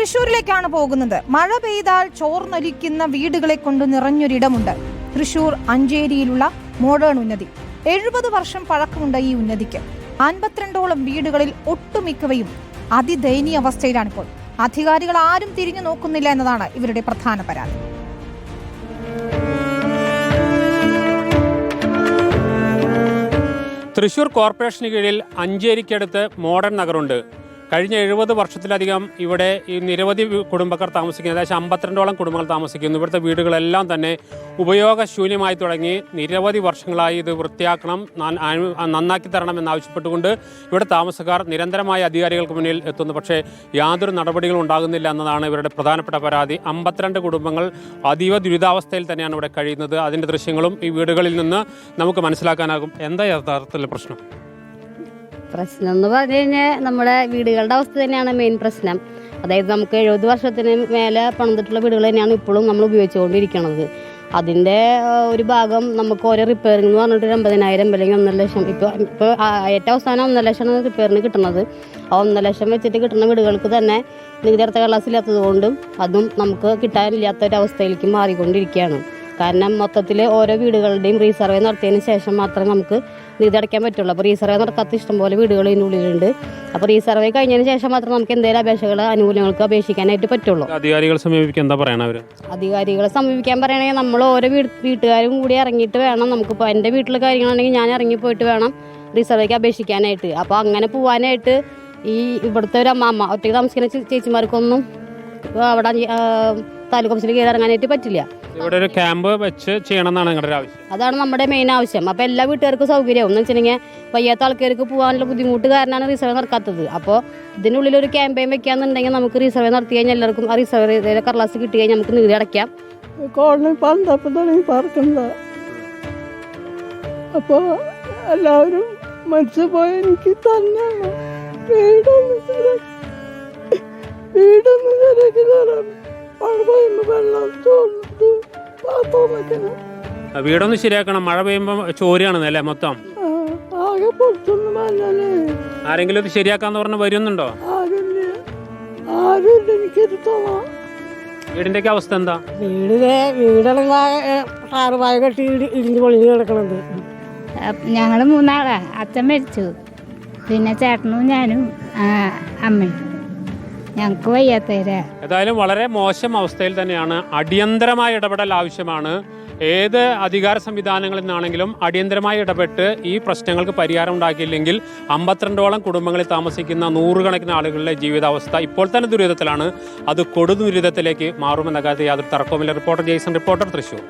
തൃശ്ശൂരിലേക്കാണ് പോകുന്നത്. മഴ പെയ്താൽ ചോർന്നൊലിക്കുന്ന വീടുകളെ കൊണ്ട് നിറഞ്ഞൊരിടമുണ്ട് തൃശ്ശൂർ അഞ്ചേരിയിലുള്ള മോഡേൺ ഉന്നതി. 70 വർഷം പഴക്കമുണ്ട് ഈ ഉന്നതിക്ക്. 52ഓളം വീടുകളിൽ ഒട്ടുമിക്കവയും അതിദയനീയ അവസ്ഥയിലാണിപ്പോൾ. അധികാരികൾ ആരും തിരിഞ്ഞു നോക്കുന്നില്ല എന്നതാണ് ഇവരുടെ പ്രധാന പരാതി. തൃശ്ശൂർ കോർപ്പറേഷന് കീഴിൽ അഞ്ചേരിക്കടുത്ത് മോഡേൺ നഗറുണ്ട്. കഴിഞ്ഞ 70 വർഷത്തിലധികം ഇവിടെ ഈ നിരവധി കുടുംബക്കാർ താമസിക്കുന്നു. ഏകദേശം 52ഓളം കുടുംബങ്ങൾ താമസിക്കുന്നു. ഇവിടുത്തെ വീടുകളെല്ലാം തന്നെ ഉപയോഗശൂന്യമായി തുടങ്ങി. നിരവധി വർഷങ്ങളായി ഇത് വൃത്തിയാക്കണം, നന്നാക്കി തരണം എന്നാവശ്യപ്പെട്ടുകൊണ്ട് ഇവിടെ താമസക്കാർ നിരന്തരമായ അധികാരികൾക്ക് മുന്നിൽ എത്തുന്നു. പക്ഷേ യാതൊരു നടപടികളും ഉണ്ടാകുന്നില്ല എന്നതാണ് ഇവരുടെ പ്രധാനപ്പെട്ട പരാതി. 52 കുടുംബങ്ങൾ അതീവ ദുരിതാവസ്ഥയിൽ തന്നെയാണ് ഇവിടെ കഴിയുന്നത്. അതിൻ്റെ ദൃശ്യങ്ങളും ഈ വീടുകളിൽ നിന്ന് നമുക്ക് മനസ്സിലാക്കാനാകും. എന്താ യഥാർത്ഥത്തിലുള്ള പ്രശ്നം എന്ന് പറഞ്ഞു കഴിഞ്ഞാൽ നമ്മുടെ വീടുകളുടെ അവസ്ഥ തന്നെയാണ് മെയിൻ പ്രശ്നം. അതായത് നമുക്ക് 70 വർഷത്തിന് മേലെ പണിതിട്ടുള്ള വീടുകൾ തന്നെയാണ് ഇപ്പോഴും നമ്മൾ ഉപയോഗിച്ചുകൊണ്ടിരിക്കുന്നത്. അതിൻ്റെ ഒരു ഭാഗം നമുക്ക് ഓരോ റിപ്പയറിംഗ് എന്ന് പറഞ്ഞിട്ട് 50,000 അല്ലെങ്കിൽ 1.5 ലക്ഷം. ഇപ്പോൾ ഏറ്റവും അവസാനം 1.5 ലക്ഷമാണ് റിപ്പയറിന് കിട്ടുന്നത്. ആ 1.5 ലക്ഷം വെച്ചിട്ട് കിട്ടുന്ന വീടുകൾക്ക് തന്നെ നികുതി അടച്ച കടലാസില്ലാത്തത് കൊണ്ടും അതും നമുക്ക് കിട്ടാനില്ലാത്തൊരവസ്ഥയിലേക്ക് മാറിക്കൊണ്ടിരിക്കുകയാണ്. കാരണം മൊത്തത്തിൽ ഓരോ വീടുകളുടെയും റീസർവേ നടത്തിയതിന് ശേഷം മാത്രമേ നമുക്ക് നികുതി അടയ്ക്കാൻ പറ്റുള്ളൂ. അപ്പോൾ റീസർവേ നടക്കാത്ത ഇഷ്ടംപോലെ വീടുകൾ ഇതിനുള്ളിലുണ്ട്. അപ്പോൾ റീസർവേ കഴിഞ്ഞതിന് ശേഷം മാത്രം നമുക്ക് എന്തെങ്കിലും അപേക്ഷകൾ ആനുകൂല്യങ്ങൾക്ക് അപേക്ഷിക്കാനായിട്ട് പറ്റുള്ളൂ. അധികാരികളെ സമീപിക്കാൻ എന്താ പറയണ അവർ? അധികാരികളെ സമീപിക്കാൻ പറയണമെങ്കിൽ നമ്മൾ ഓരോ വീട്ടുകാരും കൂടി ഇറങ്ങിയിട്ട് വേണം. നമുക്കിപ്പോൾ എൻ്റെ വീട്ടിലെ കാര്യങ്ങളാണെങ്കിൽ ഞാൻ ഇറങ്ങിപ്പോയിട്ട് വേണം റീസർവേക്ക് അപേക്ഷിക്കാനായിട്ട്. അപ്പോൾ അങ്ങനെ പോകാനായിട്ട് ഈ ഇവിടുത്തെ ഒരു അമ്മ ഒറ്റയ്ക്ക് താമസിക്കുന്ന ചേച്ചിമാർക്കൊന്നും അവിടെ താലൂക്ക് ഓഫീസിൽ കയറി ഇറങ്ങാനായിട്ട് പറ്റില്ല. ഇവിടെ ഒരു ക്യാമ്പ് വെച്ച് ചെയ്യണമെന്നാണ് നിങ്ങളുടെ ആവശ്യം. അതാണ് നമ്മുടെ മെയിൻ ആവശ്യം. അപ്പോൾ എല്ലാ വീട്ടുകാർക്കും സൗകര്യവും എന്ന് വെച്ചിട്ടുണ്ടെങ്കിൽ വയ്യാത്ത ആൾക്കാർക്ക് പോകാനുള്ള ബുദ്ധിമുട്ട് കാരണമാണ് റീസർവേ നടക്കാത്തത്. അപ്പോൾ ഇതിനുള്ളിൽ ഒരു ക്യാമ്പയിൻ വെക്കാന്നുണ്ടെങ്കിൽ നമുക്ക് റീസർവേ നടത്തി കഴിഞ്ഞാൽ എല്ലാവർക്കും ആ റീസർവേ കടലാസ് കിട്ടി കഴിഞ്ഞാൽ നമുക്ക് നികുതി അടയ്ക്കാം. കോളനി പന്തപ്പം തുടങ്ങി പാർക്കുന്നത്. അപ്പോൾ എല്ലാവരും മനസ്സിൽ പോയി എനിക്ക് തന്നെയാണ് വീടൊന്നും ശരിയാക്കി തരാം. വീടൊന്ന് ശരിയാക്കണം. മഴ പെയ്യുമ്പോ ചോരിയാണെന്നല്ലേ മൊത്തം. ആരെങ്കിലും ഇത് ശരിയാക്കാന്ന് പറഞ്ഞ് വരുന്നുണ്ടോ? വീടിന്റെ അവസ്ഥ എന്താ? ഞങ്ങള് 3 ആളാ. അച്ഛൻ മരിച്ചു, പിന്നെ ചേട്ടനും ഞാനും അമ്മയും. ഞങ്ങൾക്ക് വയ്യാത്തവരാ. ഏതായാലും വളരെ മോശം അവസ്ഥയിൽ തന്നെയാണ്. അടിയന്തരമായ ഇടപെടൽ ആവശ്യമാണ്. ഏത് അധികാര സംവിധാനങ്ങളിൽ നിന്നാണെങ്കിലും അടിയന്തരമായി ഇടപെട്ട് ഈ പ്രശ്നങ്ങൾക്ക് പരിഹാരം ഉണ്ടാക്കിയില്ലെങ്കിൽ 52ഓളം കുടുംബങ്ങളിൽ താമസിക്കുന്ന 100 കണക്കിന് ആളുകളുടെ ജീവിതാവസ്ഥ ഇപ്പോൾ തന്നെ ദുരിതത്തിലാണ്. അത് കൊടു ദുരിതത്തിലേക്ക് മാറുമെന്ന കാര്യത്തിൽ യാതൊരു തർക്കവുമില്ല. Reporter Jaison, reporter Thrissur.